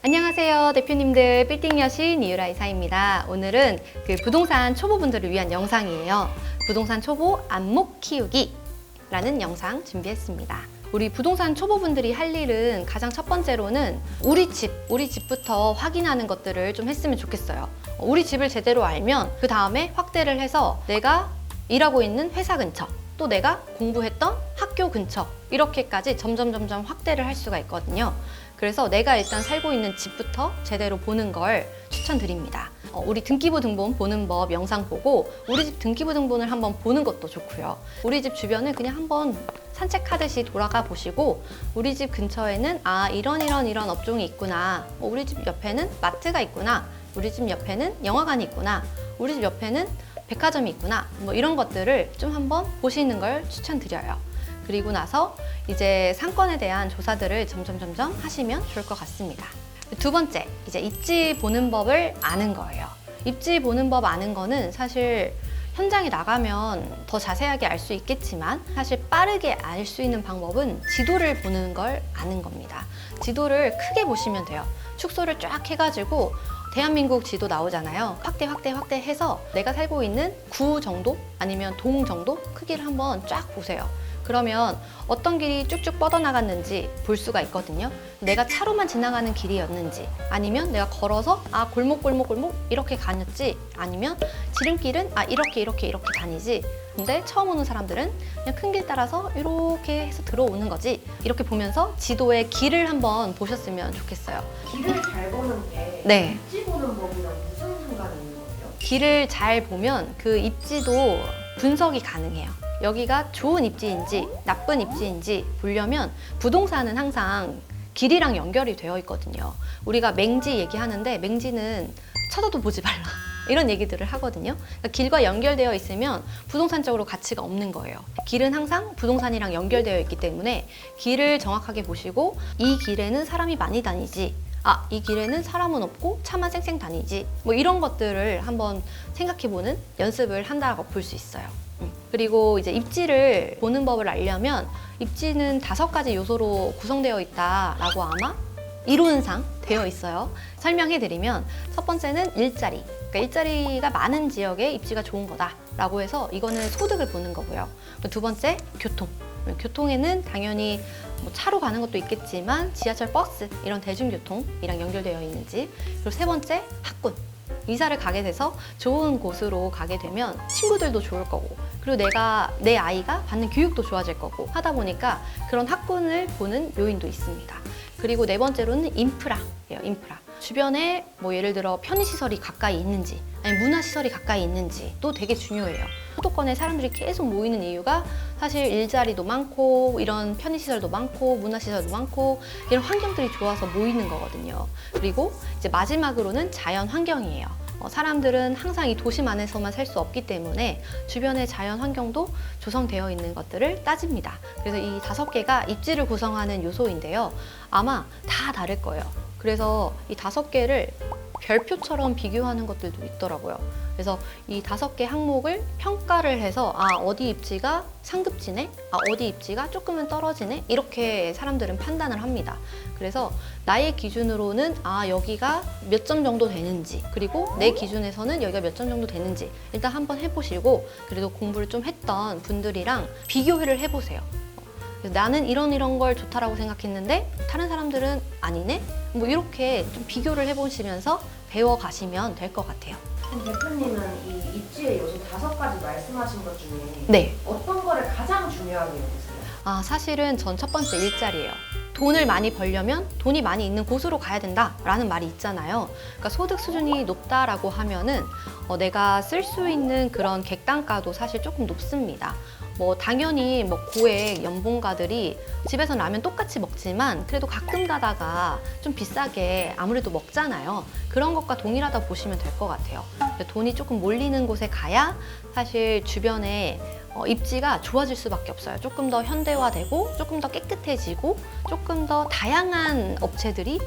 안녕하세요 대표님들, 빌딩 여신 이유라 이사입니다. 오늘은 부동산 초보분들을 위한 영상이에요. 부동산 초보 안목 키우기 라는 영상 준비했습니다. 우리 부동산 초보분들이 할 일은 가장 첫 번째로는 우리 집부터 확인하는 것들을 좀 했으면 좋겠어요. 우리 집을 제대로 알면 그 다음에 확대를 해서 내가 일하고 있는 회사 근처, 또 내가 공부했던 학교 근처, 이렇게까지 점점 확대를 할 수가 있거든요. 그래서 내가 일단 살고 있는 집부터 제대로 보는 걸 추천드립니다. 우리 등기부 등본 보는 법 영상 보고 우리 집 등기부 등본을 한번 보는 것도 좋고요. 우리 집 주변을 그냥 한번 산책하듯이 돌아가 보시고 우리 집 근처에는 이런 업종이 있구나, 우리 집 옆에는 마트가 있구나, 우리 집 옆에는 영화관이 있구나, 우리 집 옆에는 백화점이 있구나, 이런 것들을 좀 한번 보시는 걸 추천드려요. 그리고 나서 이제 상권에 대한 조사들을 점점 하시면 좋을 것 같습니다. 두 번째, 이제 입지 보는 법을 아는 거예요. 입지 보는 법 아는 거는 사실 현장에 나가면 더 자세하게 알 수 있겠지만 사실 빠르게 알 수 있는 방법은 지도를 보는 걸 아는 겁니다. 지도를 크게 보시면 돼요. 축소를 쫙 해가지고 대한민국 지도 나오잖아요. 확대해서 내가 살고 있는 구 정도 아니면 동 정도 크기를 한번 쫙 보세요. 그러면 어떤 길이 쭉쭉 뻗어나갔는지 볼 수가 있거든요. 내가 차로만 지나가는 길이었는지, 아니면 내가 걸어서 골목 이렇게 다녔지, 아니면 지름길은 이렇게 다니지. 근데 처음 오는 사람들은 그냥 큰 길 따라서 이렇게 해서 들어오는 거지. 이렇게 보면서 지도의 길을 한번 보셨으면 좋겠어요. 길을 잘 보는 게 네. 입지 보는 법이랑 무슨 상관이 있는 거예요? 길을 잘 보면 그 입지도 분석이 가능해요. 여기가 좋은 입지인지 나쁜 입지인지 보려면 부동산은 항상 길이랑 연결이 되어 있거든요. 우리가 맹지 얘기하는데 맹지는 쳐다도 보지 말라 이런 얘기들을 하거든요. 그러니까 길과 연결되어 있으면 부동산적으로 가치가 없는 거예요. 길은 항상 부동산이랑 연결되어 있기 때문에 길을 정확하게 보시고 이 길에는 사람이 많이 다니지, 이 길에는 사람은 없고 차만 쌩쌩 다니지, 이런 것들을 한번 생각해보는 연습을 한다고 볼 수 있어요. 그리고 이제 입지를 보는 법을 알려면 입지는 5가지 요소로 구성되어 있다라고 아마 이론상 되어 있어요. 설명해드리면 첫 번째는 일자리. 그러니까 일자리가 많은 지역에 입지가 좋은 거다라고 해서 이거는 소득을 보는 거고요. 두 번째, 교통. 교통에는 당연히 차로 가는 것도 있겠지만 지하철, 버스 이런 대중교통이랑 연결되어 있는지. 그리고 세 번째, 학군. 이사를 가게 돼서 좋은 곳으로 가게 되면 친구들도 좋을 거고, 그리고 내 아이가 받는 교육도 좋아질 거고 하다 보니까 그런 학군을 보는 요인도 있습니다. 그리고 네 번째로는 인프라예요. 인프라. 주변에 예를 들어 편의시설이 가까이 있는지, 아니 문화시설이 가까이 있는지 또 되게 중요해요. 수도권에 사람들이 계속 모이는 이유가 사실 일자리도 많고 이런 편의시설도 많고 문화시설도 많고 이런 환경들이 좋아서 모이는 거거든요. 그리고 이제 마지막으로는 자연 환경이에요. 사람들은 항상 이 도심 안에서만 살 수 없기 때문에 주변의 자연 환경도 조성되어 있는 것들을 따집니다. 그래서 이 5개가 입지를 구성하는 요소인데요. 아마 다 다를 거예요. 그래서 이 5개를 별표처럼 비교하는 것들도 있더라고요. 그래서 이 5개 항목을 평가를 해서 어디 입지가 상급지네, 어디 입지가 조금은 떨어지네, 이렇게 사람들은 판단을 합니다. 그래서 나의 기준으로는 여기가 몇 점 정도 되는지, 그리고 내 기준에서는 여기가 몇 점 정도 되는지 일단 한번 해보시고, 그래도 공부를 좀 했던 분들이랑 비교를 해보세요. 나는 이런 걸 좋다라고 생각했는데 다른 사람들은 아니네? 이렇게 좀 비교를 해보시면서 배워가시면 될 것 같아요. 대표님은 이 입지의 요소 5가지 말씀하신 것 중에 네. 어떤 거를 가장 중요하게 여기세요? 사실은 전 첫 번째 일자리예요. 돈을 많이 벌려면 돈이 많이 있는 곳으로 가야 된다라는 말이 있잖아요. 그러니까 소득 수준이 높다라고 하면은 내가 쓸 수 있는 그런 객단가도 사실 조금 높습니다. 당연히 고액 연봉가들이 집에서 라면 똑같이 먹지만 그래도 가끔 가다가 좀 비싸게 아무래도 먹잖아요. 그런 것과 동일하다 보시면 될 것 같아요. 돈이 조금 몰리는 곳에 가야 사실 주변에 입지가 좋아질 수밖에 없어요. 조금 더 현대화되고 조금 더 깨끗해지고 조금 더 다양한 업체들이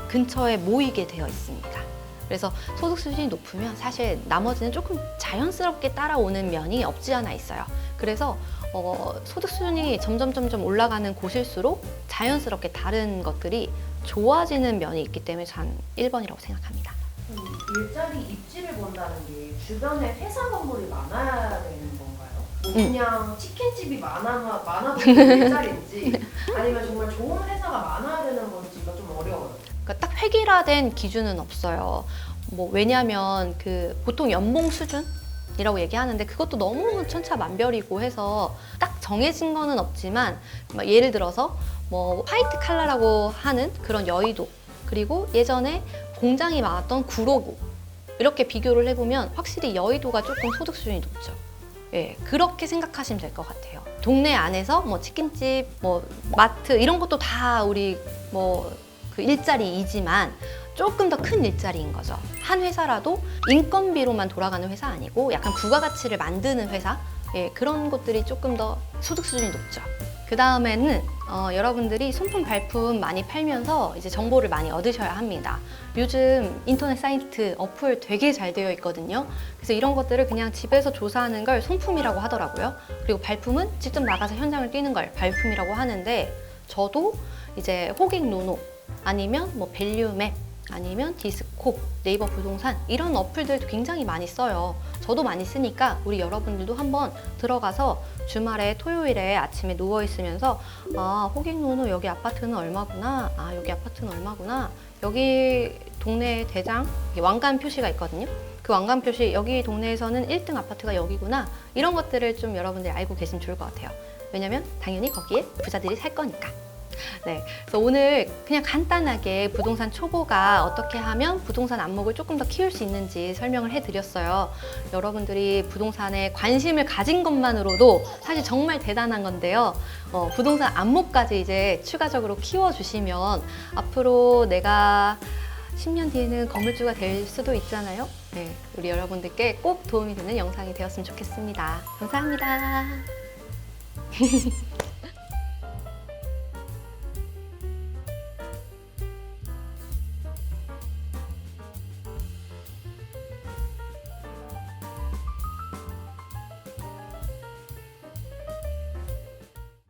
근처에 모이게 되어 있습니다. 그래서 소득 수준이 높으면 사실 나머지는 조금 자연스럽게 따라오는 면이 없지 않아 있어요. 그래서 소득 수준이 점점 올라가는 곳일수록 자연스럽게 다른 것들이 좋아지는 면이 있기 때문에 전 1번이라고 생각합니다. 일자리 입지를 본다는 게 주변에 회사 건물이 많아야 되는 건가요? 뭐 그냥 치킨집이 많아도 일자리인지 아니면 정말 좋은 회사가 많아야 되는 건지가 좀 어려워요. 그러니까 딱 획일화된 기준은 없어요. 뭐 왜냐하면 그 보통 연봉 수준이라고 얘기하는데 그것도 너무 천차만별이고 해서 딱 정해진 거는 없지만 막 예를 들어서 뭐 화이트 칼라라고 하는 그런 여의도, 그리고 예전에 공장이 많았던 구로구, 이렇게 비교를 해보면 확실히 여의도가 조금 소득 수준이 높죠. 예, 그렇게 생각하시면 될 것 같아요. 동네 안에서 뭐 치킨집, 뭐 마트 이런 것도 다 우리 뭐 그 일자리이지만 조금 더 큰 일자리인 거죠. 한 회사라도 인건비로만 돌아가는 회사 아니고 약간 부가가치를 만드는 회사, 예, 그런 것들이 조금 더 소득 수준이 높죠. 그 다음에는 여러분들이 손품 발품 많이 팔면서 이제 정보를 많이 얻으셔야 합니다. 요즘 인터넷 사이트, 어플 되게 잘 되어 있거든요. 그래서 이런 것들을 그냥 집에서 조사하는 걸 손품이라고 하더라고요. 그리고 발품은 직접 나가서 현장을 뛰는 걸 발품이라고 하는데, 저도 이제 호객노노 아니면 뭐 밸류맵 아니면 디스코, 네이버 부동산 이런 어플들도 굉장히 많이 써요. 저도 많이 쓰니까 우리 여러분들도 한번 들어가서 주말에 토요일에 아침에 누워 있으면서 아, 호객노노 여기 아파트는 얼마구나, 아 여기 아파트는 얼마구나, 여기 동네 대장 왕관 표시가 있거든요. 그 왕관 표시 여기 동네에서는 1등 아파트가 여기구나, 이런 것들을 좀 여러분들이 알고 계시면 좋을 것 같아요. 왜냐면 당연히 거기에 부자들이 살 거니까. 네, 그래서 오늘 그냥 간단하게 부동산 초보가 어떻게 하면 부동산 안목을 조금 더 키울 수 있는지 설명을 해드렸어요. 여러분들이 부동산에 관심을 가진 것만으로도 사실 정말 대단한 건데요. 부동산 안목까지 이제 추가적으로 키워주시면 앞으로 내가 10년 뒤에는 건물주가 될 수도 있잖아요. 네, 우리 여러분들께 꼭 도움이 되는 영상이 되었으면 좋겠습니다. 감사합니다.